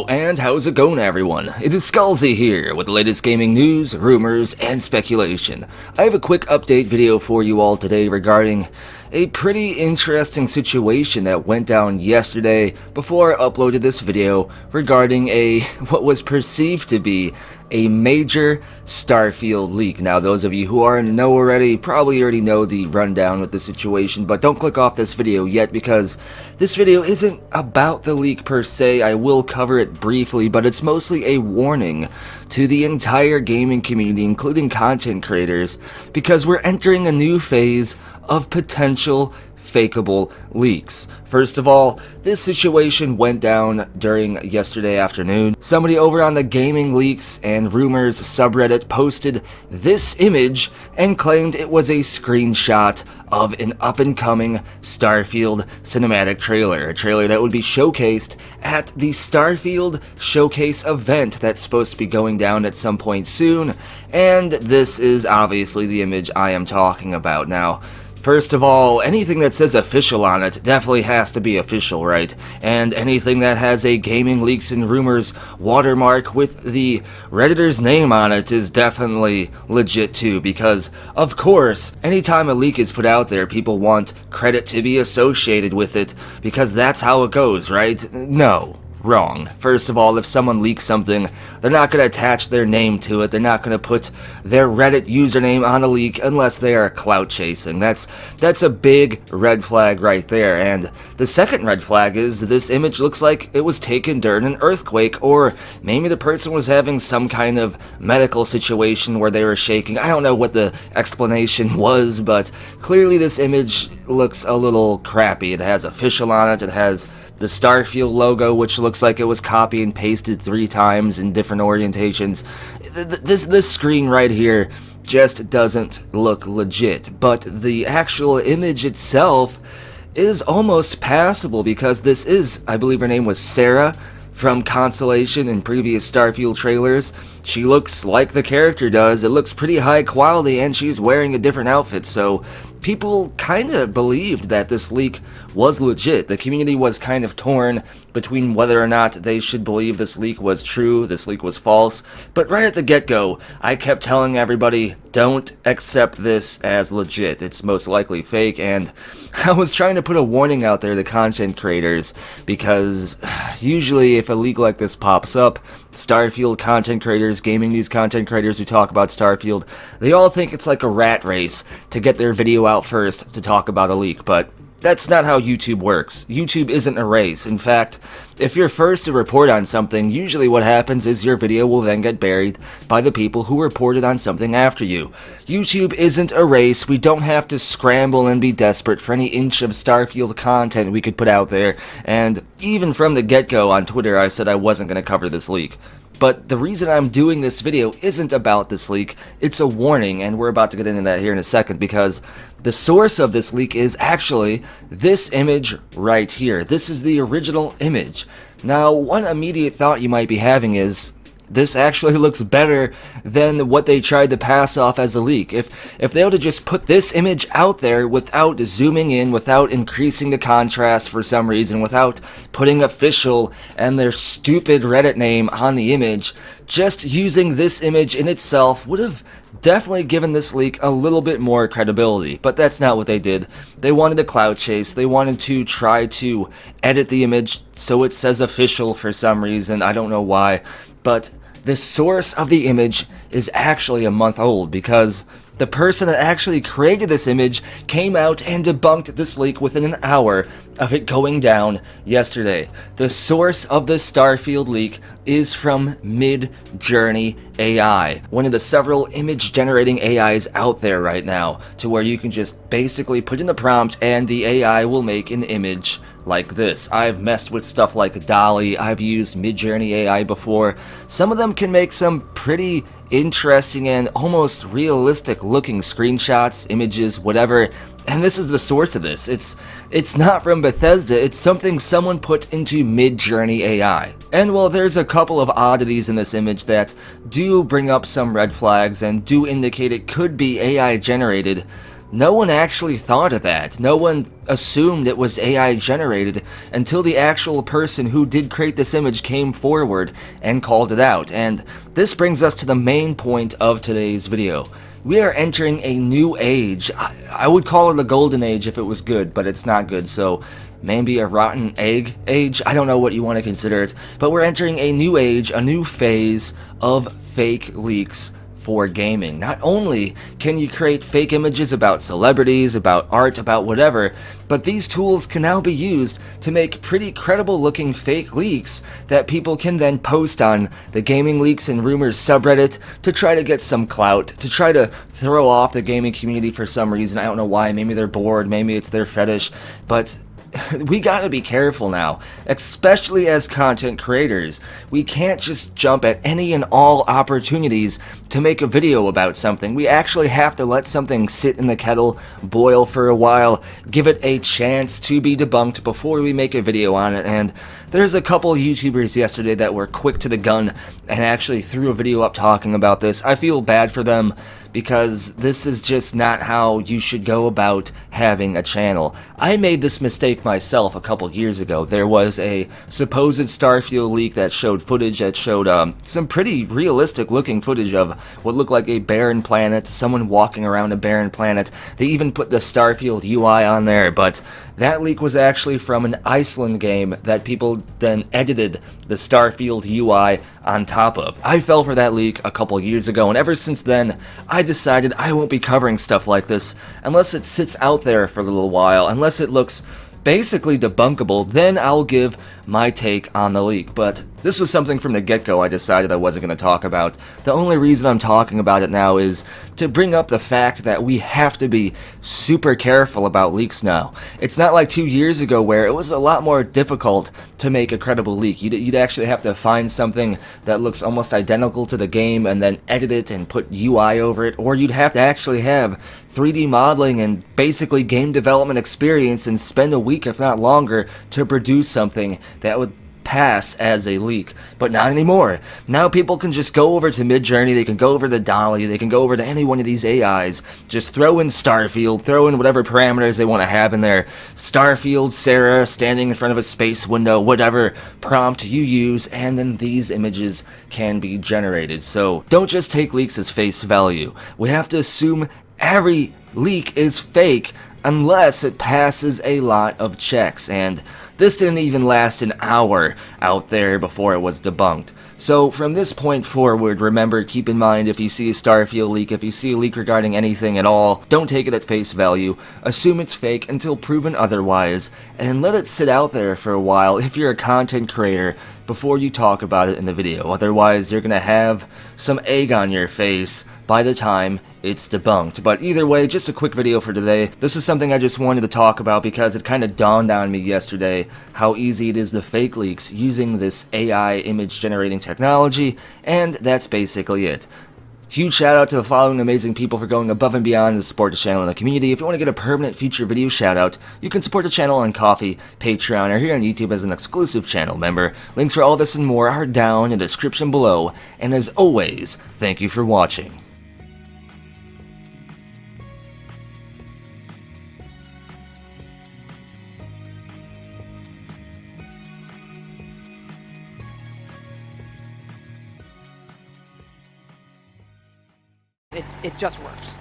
Hello, and how's it going, everyone? It is Skullzi here with the latest gaming news, rumors, and speculation. I have a quick update video for you all today regarding a pretty interesting situation that went down yesterday before I uploaded this video regarding what was perceived to be a major Starfield leak. Now, those of you who are in the know already probably already know the rundown with the situation, but don't click off this video yet because this video isn't about the leak per se. I will cover it briefly, but it's mostly a warning to the entire gaming community, including content creators, because we're entering a new phase of potential fakeable leaks. First of all, this situation went down during yesterday afternoon. Somebody over on the Gaming Leaks and Rumors subreddit posted this image and claimed it was a screenshot of an up-and-coming Starfield cinematic trailer, a trailer that would be showcased at the Starfield Showcase event that's supposed to be going down at some point soon, and this is obviously the image I am talking about. Now, first of all, anything that says official on it definitely has to be official, right? And anything that has a Gaming Leaks and Rumors watermark with the Redditor's name on it is definitely legit too, because, of course, anytime a leak is put out there, people want credit to be associated with it, because that's how it goes, right? No. Wrong. First of all, if someone leaks something, they're not going to attach their name to it. They're not going to put their Reddit username on a leak unless they are clout chasing. That's a big red flag right there. And the second red flag is this image looks like it was taken during an earthquake, or maybe the person was having some kind of medical situation where they were shaking. I don't know what the explanation was, but clearly this image looks a little crappy. It has official on it. It has the Starfield logo, which looks like it was copy and pasted 3 times in different orientations. This screen right here just doesn't look legit, but the actual image itself is almost passable, because this is, I believe her name was Sarah from Constellation in previous Starfield trailers. She looks like the character does. It looks pretty high quality, and she's wearing a different outfit, so people kind of believed that this leak was legit. The community was kind of torn between whether or not they should believe this leak was true, this leak was false, but right at the get-go, I kept telling everybody, don't accept this as legit. It's most likely fake, and I was trying to put a warning out there to content creators, because usually if a leak like this pops up, Starfield content creators, gaming news content creators who talk about Starfield, they all think it's like a rat race to get their video out first to talk about a leak, but that's not how YouTube works. YouTube isn't a race. In fact, if you're first to report on something, usually what happens is your video will then get buried by the people who reported on something after you. YouTube isn't a race. We don't have to scramble and be desperate for any inch of Starfield content we could put out there, and even from the get-go on Twitter, I said I wasn't going to cover this leak. But the reason I'm doing this video isn't about this leak, it's a warning, and we're about to get into that here in a second, because the source of this leak is actually this image right here. This is the original image. Now, one immediate thought you might be having is, this actually looks better than what they tried to pass off as a leak. If they would have just put this image out there without zooming in, without increasing the contrast for some reason, without putting official and their stupid Reddit name on the image, just using this image in itself would have definitely given this leak a little bit more credibility. But that's not what they did. They wanted a clout chase. They wanted to try to edit the image so it says official for some reason. I don't know why. But the source of the image is actually a month old, because the person that actually created this image came out and debunked this leak within an hour of it going down yesterday. The source of the Starfield leak is from Midjourney AI, one of the several image generating AIs out there right now, to where you can just basically put in the prompt and the AI will make an image like this. I've messed with stuff like DALL-E, I've used Midjourney AI before. Some of them can make some pretty interesting and almost realistic looking screenshots, images, whatever, and this is the source of this. It's not from Bethesda, it's something someone put into Midjourney AI. And while there's a couple of oddities in this image that do bring up some red flags and do indicate it could be AI generated, no one actually thought of that. No one assumed it was AI generated until the actual person who did create this image came forward and called it out. And this brings us to the main point of today's video. We are entering a new age. I would call it a golden age if it was good, but it's not good, so maybe a rotten egg age? I don't know what you want to consider it, but we're entering a new age, a new phase of fake leaks for gaming. Not only can you create fake images about celebrities, about art, about whatever, but these tools can now be used to make pretty credible looking fake leaks that people can then post on the Gaming Leaks and Rumors subreddit to try to get some clout, to try to throw off the gaming community for some reason. I don't know why. Maybe they're bored, maybe it's their fetish, but we gotta be careful now, especially as content creators. We can't just jump at any and all opportunities to make a video about something. We actually have to let something sit in the kettle, boil for a while, give it a chance to be debunked before we make a video on it. And there's a couple YouTubers yesterday that were quick to the gun and actually threw a video up talking about this. I feel bad for them, because this is just not how you should go about having a channel. I made this mistake myself a couple years ago. There was a supposed Starfield leak that showed footage that showed some pretty realistic looking footage of what looked like a barren planet, someone walking around a barren planet. They even put the Starfield UI on there, but that leak was actually from an Iceland game that people then edited the Starfield UI on top of. I fell for that leak a couple years ago, and ever since then, I decided I won't be covering stuff like this unless it sits out there for a little while, unless it looks basically debunkable. Then I'll give my take on the leak. But this was something from the get-go I decided I wasn't going to talk about. The only reason I'm talking about it now is to bring up the fact that we have to be super careful about leaks now. It's not like 2 years ago where it was a lot more difficult to make a credible leak. You'd actually have to find something that looks almost identical to the game and then edit it and put UI over it, or you'd have to actually have 3D modeling and basically game development experience and spend a week, if not longer, to produce something that would pass as a leak. But not anymore. Now people can just go over to Midjourney, they can go over to Dolly, they can go over to any one of these AIs, just throw in Starfield, throw in whatever parameters they want to have in there. Starfield, Sarah, standing in front of a space window, whatever prompt you use, and then these images can be generated. So don't just take leaks as face value. We have to assume every leak is fake unless it passes a lot of checks, and this didn't even last an hour out there before it was debunked. So from this point forward, remember, keep in mind, if you see a Starfield leak, if you see a leak regarding anything at all, don't take it at face value. Assume it's fake until proven otherwise, and let it sit out there for a while if you're a content creator before you talk about it in the video. Otherwise, you're gonna have some egg on your face by the time it's debunked. But either way, just a quick video for today. This is something I just wanted to talk about because it kind of dawned on me yesterday how easy it is to fake leaks using this AI image generating technology, and that's basically it. Huge shout out to the following amazing people for going above and beyond to support the channel and the community. If you want to get a permanent future video shout out, you can support the channel on Ko-fi, Patreon, or here on YouTube as an exclusive channel member. Links for all this and more are down in the description below, and as always, thank you for watching. It just works.